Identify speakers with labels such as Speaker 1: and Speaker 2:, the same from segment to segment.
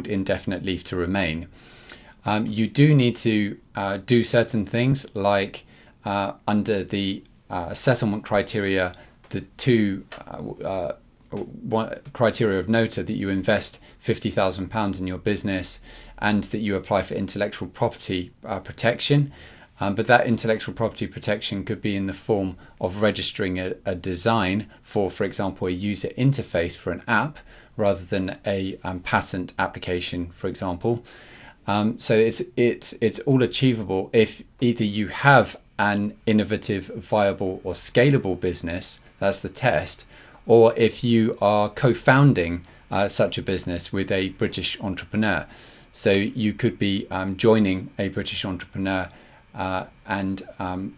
Speaker 1: called indefinite leave to remain. You do need to do certain things like under the settlement criteria, the two one criteria of note are that you invest £50,000 in your business and that you apply for intellectual property protection. But that intellectual property protection could be in the form of registering a design for example, a user interface for an app rather than a patent application, for example. So it's all achievable if either you have an innovative, viable or scalable business, that's the test, or if you are co-founding such a business with a British entrepreneur. So you could be joining a British entrepreneur and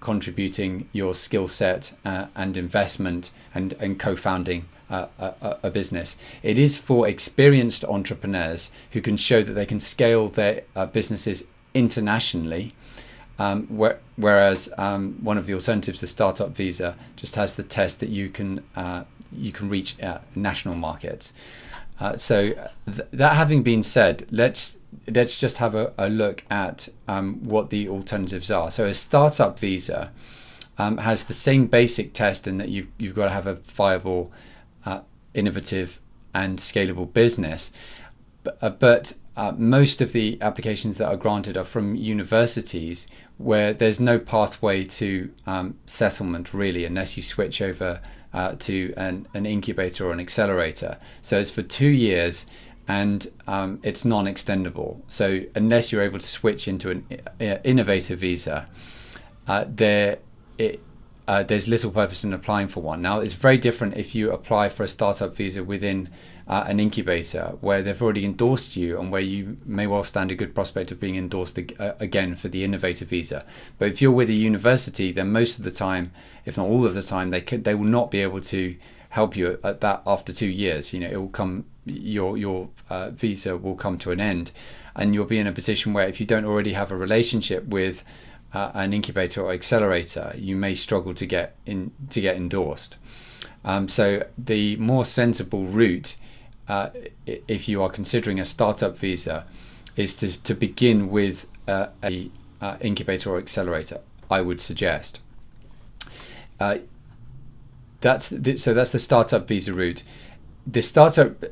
Speaker 1: contributing your skill set and investment and co-founding a business. It is for experienced entrepreneurs who can show that they can scale their businesses internationally, whereas one of the alternatives, the startup visa, just has the test that you can reach national markets. So that having been said, let's just have a look at what the alternatives are. So a startup visa has the same basic test in that you've got to have a viable, innovative and scalable business. But most of the applications that are granted are from universities where there's no pathway to settlement really, unless you switch over to an incubator or an accelerator. So it's for 2 years and it's non-extendable. So unless you're able to switch into an innovator visa, there's little purpose in applying for one. Now, it's very different if you apply for a startup visa within an incubator where they've already endorsed you and where you may well stand a good prospect of being endorsed again for the innovator visa. But if you're with a university, then most of the time, if not all of the time, they will not be able to help you at that after 2 years. You know, it will come, your visa will come to an end, and you'll be in a position where if you don't already have a relationship with an incubator or accelerator, you may struggle to get endorsed. So the more sensible route, if you are considering a startup visa, is to begin with a incubator or accelerator, I would suggest. That's the startup visa route. The startup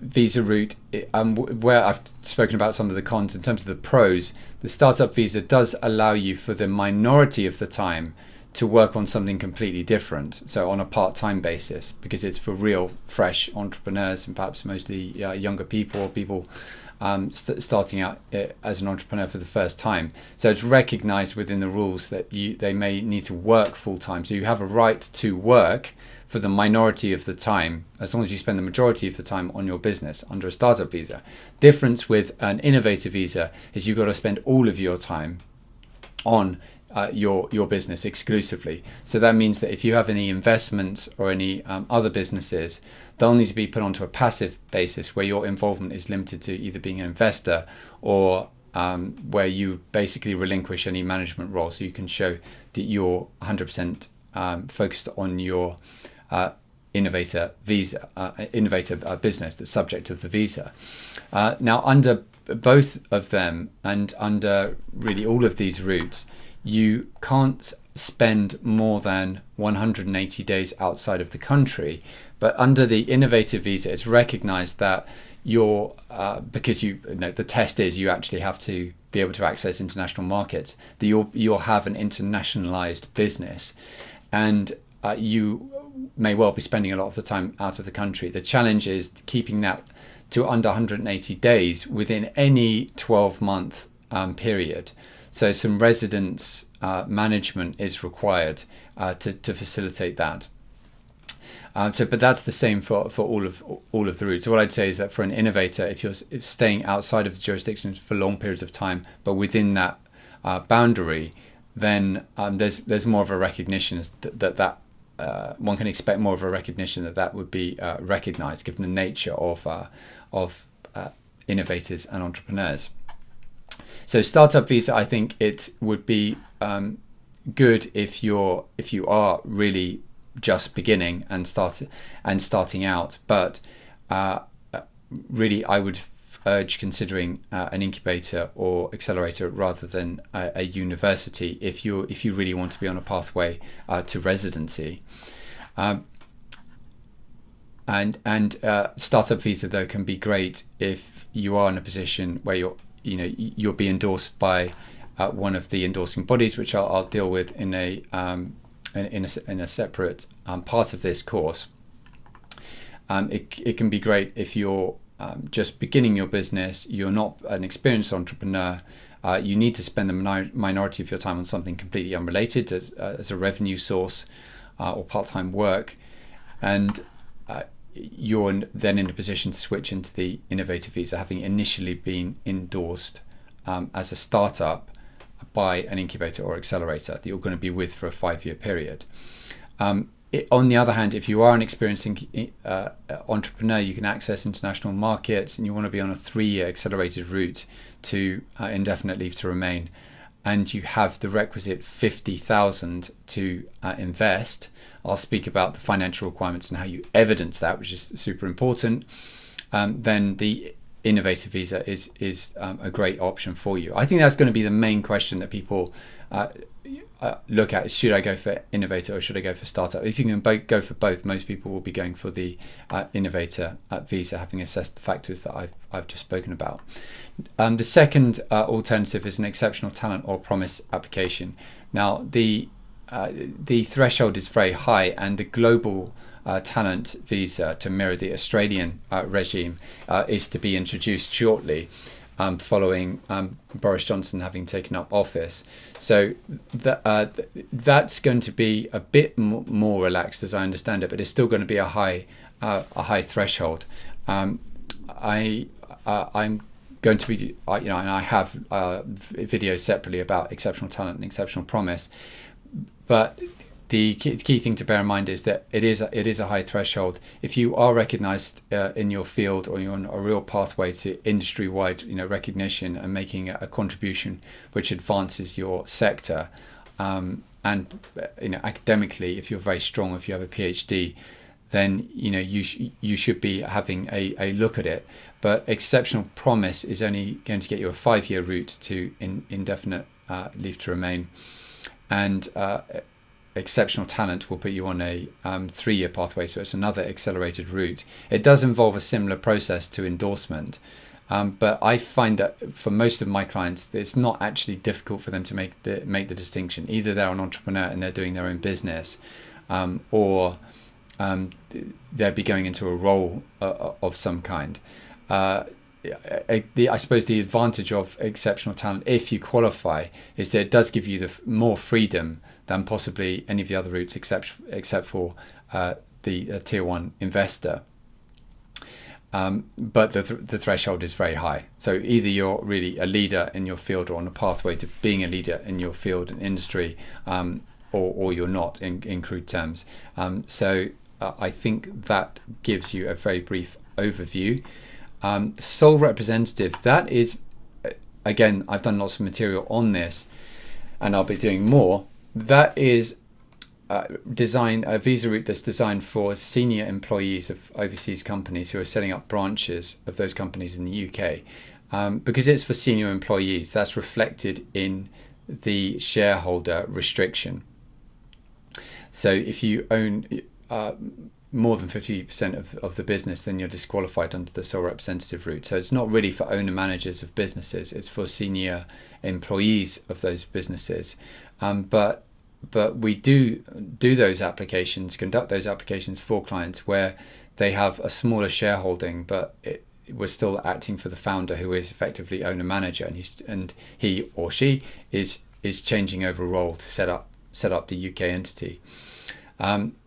Speaker 1: visa route, where I've spoken about some of the cons, in terms of the pros, the startup visa does allow you for the minority of the time to work on something completely different, so on a part-time basis, because it's for real fresh entrepreneurs and perhaps mostly younger people or people starting out as an entrepreneur for the first time. So it's recognized within the rules that they may need to work full-time. So you have a right to work for the minority of the time, as long as you spend the majority of the time on your business under a startup visa. Difference with an innovator visa is you've got to spend all of your time on your business exclusively. So that means that if you have any investments or any other businesses, they'll need to be put onto a passive basis where your involvement is limited to either being an investor or where you basically relinquish any management role, so you can show that you're 100% focused on your innovator visa, innovator business that's subject of the visa. Now, under both of them and under really all of these routes, you can't spend more than 180 days outside of the country. But under the innovative visa, it's recognized that because the test is you actually have to be able to access international markets, that you'll have an internationalized business, and you may well be spending a lot of the time out of the country. The challenge is keeping that to under 180 days within any 12-month period. So some residence management is required to facilitate that. But that's the same for all of the routes. So what I'd say is that for an innovator, if you're staying outside of the jurisdictions for long periods of time, but within that boundary, then there's more of a recognition that one can expect more of a recognition that would be recognized, given the nature of innovators and entrepreneurs. So startup visa, I think it would be good if you are really just beginning and starting out, but really I would urge considering an incubator or accelerator rather than a university if you really want to be on a pathway to residency. And startup visa though can be great if you are in a position where you'll be endorsed by one of the endorsing bodies, which I'll deal with in a separate part of this course. It can be great if you're just beginning your business, you're not an experienced entrepreneur, you need to spend the minority of your time on something completely unrelated as a revenue source or part-time work, and you're then in a position to switch into the Innovator visa, having initially been endorsed as a startup by an incubator or accelerator that you're going to be with for a 5-year period. On the other hand, if you are an experienced entrepreneur, you can access international markets and you want to be on a 3-year accelerated route to indefinite leave to remain, and you have the requisite 50,000 to invest. I'll speak about the financial requirements and how you evidence that, which is super important. Then the Innovator visa is a great option for you. I think that's going to be the main question that people look at: is should I go for Innovator or should I go for startup? If you can go for both, most people will be going for the Innovator visa, having assessed the factors that I've just spoken about. The second alternative is an exceptional talent or promise application. Now the threshold is very high, and the global talent visa, to mirror the Australian regime, is to be introduced shortly, following Boris Johnson having taken up office. So that's going to be a bit more relaxed, as I understand it, but it's still going to be a high threshold. I'm going to be, and I have videos separately about exceptional talent and exceptional promise, but the key thing to bear in mind is that it is a high threshold. If you are recognised in your field, or you're on a real pathway to industry-wide, recognition and making a contribution which advances your sector, and academically, if you're very strong, if you have a PhD, then you should be having a look at it. But exceptional promise is only going to get you a 5-year route to indefinite leave to remain, and exceptional talent will put you on a 3-year pathway, so it's another accelerated route. It does involve a similar process to endorsement, but I find that for most of my clients, it's not actually difficult for them to make the distinction. Either they're an entrepreneur and they're doing their own business, or they'll be going into a role of some kind. I suppose the advantage of exceptional talent, if you qualify, is that it does give you more freedom than possibly any of the other routes, except for the tier 1 investor. But the threshold is very high. So either you're really a leader in your field or on a pathway to being a leader in your field and industry, or you're not, in crude terms. So I think that gives you a very brief overview. Sole representative, that is, again, I've done lots of material on this and I'll be doing more. That is a visa route that's designed for senior employees of overseas companies who are setting up branches of those companies in the UK. Because it's for senior employees, that's reflected in the shareholder restriction. So if you own more than 50% of the business, then you're disqualified under the sole representative route. So it's not really for owner managers of businesses, it's for senior employees of those businesses. But we do those applications, conduct those applications for clients where they have a smaller shareholding, but we're still acting for the founder, who is effectively owner manager, and he or she is changing over role to set up the UK entity.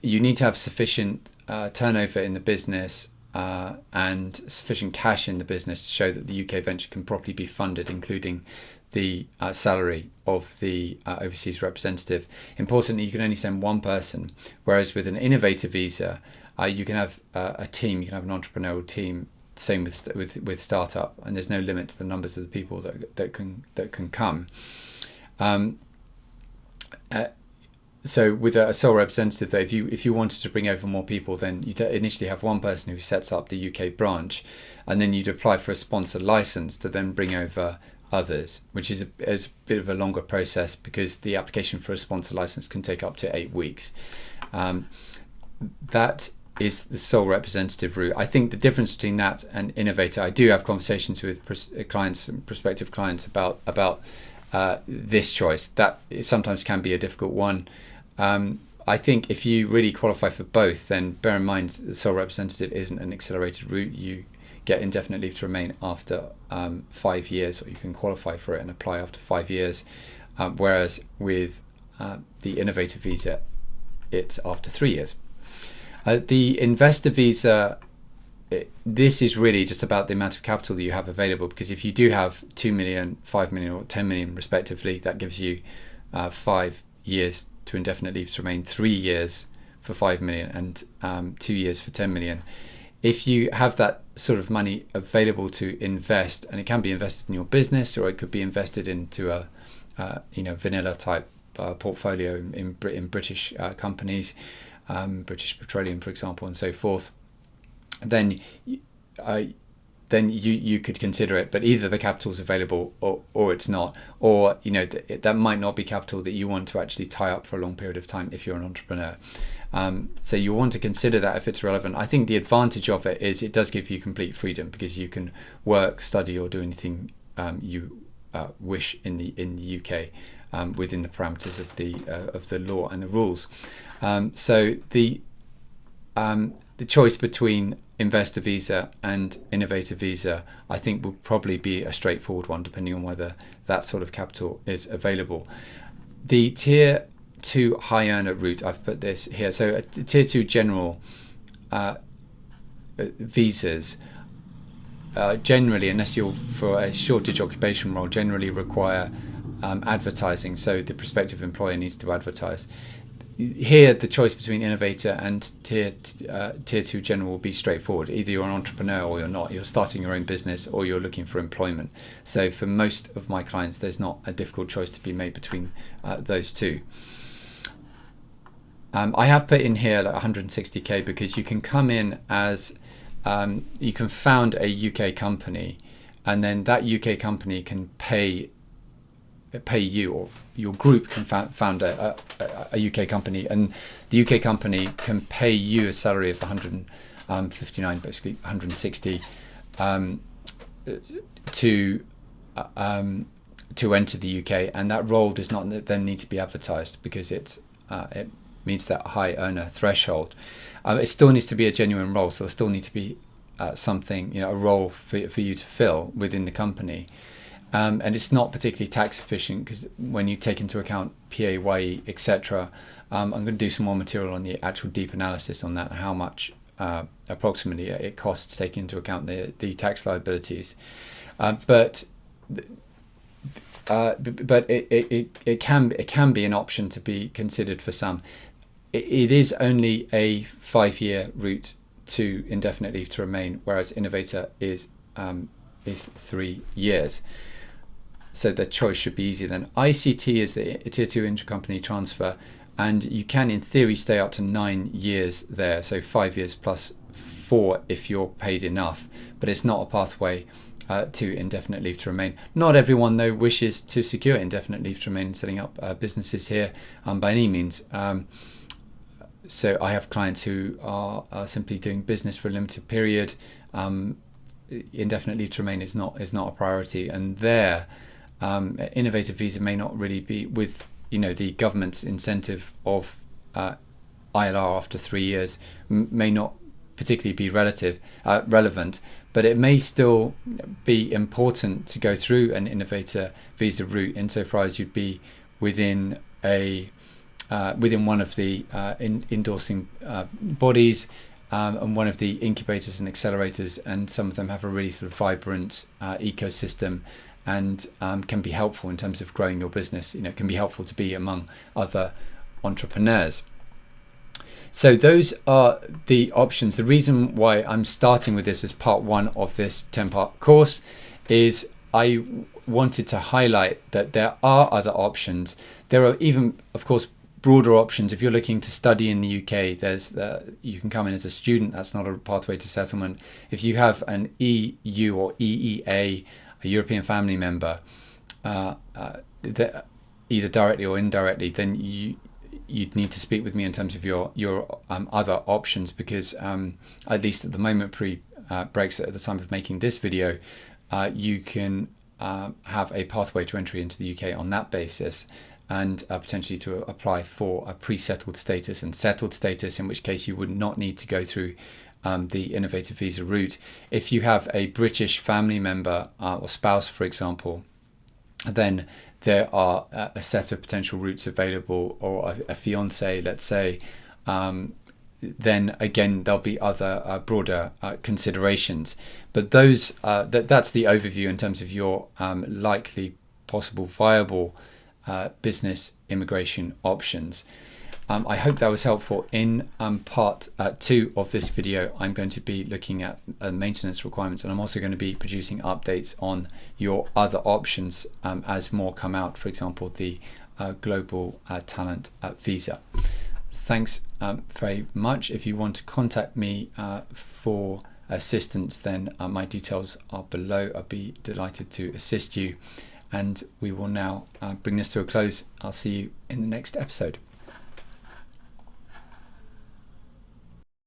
Speaker 1: You need to have sufficient turnover in the business and sufficient cash in the business to show that the UK venture can properly be funded, including the salary of the overseas representative. Importantly, you can only send one person, whereas with an Innovator visa, you can have a team, you can have an entrepreneurial team. Same with startup, and there's no limit to the numbers of the people that can come. So with a sole representative, though, if you wanted to bring over more people, then you'd initially have one person who sets up the UK branch, and then you'd apply for a sponsor license to then bring over others, which is a bit of a longer process because the application for a sponsor license can take up to 8 weeks. That is the sole representative route. I think the difference between that and Innovator, I do have conversations with clients and prospective clients about this choice. That sometimes can be a difficult one. I think if you really qualify for both, then bear in mind the sole representative isn't an accelerated route. You get indefinite leave to remain after 5 years, or you can qualify for it and apply after 5 years. Whereas with the Innovator visa, it's after 3 years. The investor visa, this is really just about the amount of capital that you have available, because if you do have 2 million, 5 million or 10 million respectively, that gives you 5 years to indefinite leave to remain, 3 years for 5 million and 2 years for 10 million. If you have that sort of money available to invest, and it can be invested in your business, or it could be invested into a vanilla type portfolio in British companies, British Petroleum, for example, and so forth, then you could consider it. But either the capital is available or it's not, or that might not be capital that you want to actually tie up for a long period of time if you're an entrepreneur. So you want to consider that if it's relevant. I think the advantage of it is it does give you complete freedom, because you can work, study, or do anything you wish in the UK within the parameters of the law and the rules. So the choice between investor visa and innovator visa, I think, will probably be a straightforward one, depending on whether that sort of capital is available. The tier 2 high earner route, I've put this here. So tier 2 general visas generally, unless you're for a shortage occupation role, generally require advertising. So the prospective employer needs to advertise. Here, the choice between Innovator and tier 2 general will be straightforward. Either you're an entrepreneur or you're not. You're starting your own business or you're looking for employment. So for most of my clients, there's not a difficult choice to be made between those two. I have put in here like 160k because you can come in as you can found a UK company, and then that UK company can pay you, or your group can found a UK company, and the UK company can pay you a salary of 159, basically 160, to enter the UK, and that role does not then need to be advertised because it meets that high earner threshold. It still needs to be a genuine role, so there still needs to be something, a role for you to fill within the company. And it's not particularly tax efficient, because when you take into account PAYE, etc., I'm going to do some more material on the actual deep analysis on that, how much approximately it costs taking into account the tax liabilities. But it can be an option to be considered for some. It is only a 5-year route to indefinite leave to remain, whereas Innovator is 3 years. So the choice should be easier then. ICT is the tier 2 intercompany transfer, and you can in theory stay up to 9 years there, so 5 years plus 4 if you're paid enough, but it's not a pathway to indefinite leave to remain. Not everyone, though, wishes to secure indefinite leave to remain, setting up businesses here by any means. So I have clients who are simply doing business for a limited period. Indefinite leave to remain is not a priority, and there innovative visa may not really be, with the government's incentive of ILR after 3 years, may not particularly be relevant, but it may still be important to go through an innovator visa route insofar as you'd be within one of the endorsing bodies, and one of the incubators and accelerators, and some of them have a really sort of vibrant ecosystem, and can be helpful in terms of growing your business. It can be helpful to be among other entrepreneurs. So those are the options. The reason why I'm starting with this as part 1 of this 10-part course is I wanted to highlight that there are other options. There are even, of course, broader options. If you're looking to study in the UK, you can come in as a student. That's not a pathway to settlement. If you have an EU or EEA, a European family member, either directly or indirectly, then you'd need to speak with me in terms of your other options, because at least at the moment, pre-Brexit, at the time of making this video, you can have a pathway to entry into the UK on that basis, and potentially to apply for a pre-settled status and settled status, in which case you would not need to go through the Innovator visa route. If you have a British family member or spouse, for example, then there are a set of potential routes available, or a fiance, let's say. Then again, there'll be other broader considerations. But those that's the overview in terms of your likely possible viable business immigration options. I hope that was helpful. In part 2 of this video, I'm going to be looking at maintenance requirements, and I'm also going to be producing updates on your other options as more come out, for example, the global talent visa. Thanks very much. If you want to contact me for assistance, then my details are below. I'll be delighted to assist you. And we will now bring this to a close. I'll see you in the next episode.